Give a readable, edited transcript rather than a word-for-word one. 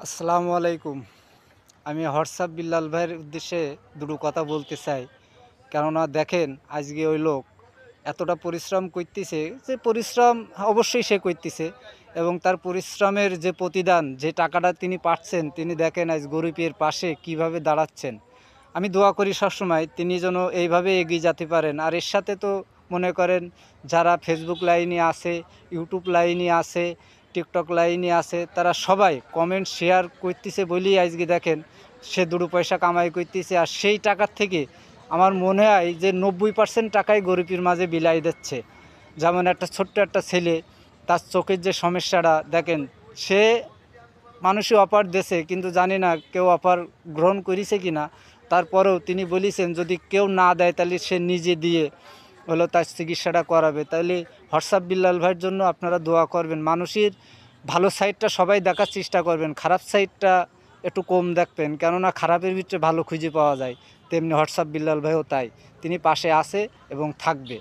আসসালামু আলাইকুম। আমি হোয়াটসঅ্যাপ বিল্লাল ভাইয়ের উদ্দেশ্যে দুটো কথা বলতে চাই। কেননা দেখেন আজকে ওই লোক এতটা পরিশ্রম করতেছে, যে পরিশ্রম অবশ্যই সে করতেছে এবং তার পরিশ্রমের যে প্রতিদান, যে টাকাটা তিনি পাচ্ছেন, তিনি দেখেন আজ গরিবের পাশে কিভাবে দাঁড়াচ্ছেন। আমি দোয়া করি সবসময় তিনি যেন এইভাবে এগিয়ে যেতে পারেন। আর এর সাথে তো মনে করেন যারা ফেসবুক লাইনে আছে, ইউটিউব লাইনে আছে, টিকটক লাইনে আছে, তারা সবাই কমেন্ট শেয়ার করতেছে বলেই আজকে দেখেন সে দুটো পয়সা কামাই করতেছে। আর সেই টাকার থেকে আমার মনে হয় যে 90% টাকাই গরিবের মাঝে বিলাই দিচ্ছে। যেমন একটা ছোট্ট একটা ছেলে, তার চোখের যে সমস্যাটা দেখেন, সে মানুষই অফার দেছে, কিন্তু জানি না কেউ অফার গ্রহণ করেছে কি না। তারপরেও তিনি বলেছেন যদি কেউ না দেয় তাহলে সে নিজে দিয়ে হলো তার চিকিৎসাটা করাবে। তাহলে হোয়াটসঅ্যাপ বিল্লাল ভাইয়ের জন্য আপনারা দোয়া করবেন। মানুষের ভালো সাইডটা সবাই দেখার চেষ্টা করবেন, খারাপ সাইডটা একটু কম দেখবেন, কেননা খারাপের ভিতরে ভালো খুঁজে পাওয়া যায়। তেমনি হোয়াটসঅ্যাপ বিল্লাল ভাইও তাই, তিনি পাশে আছে এবং থাকবে।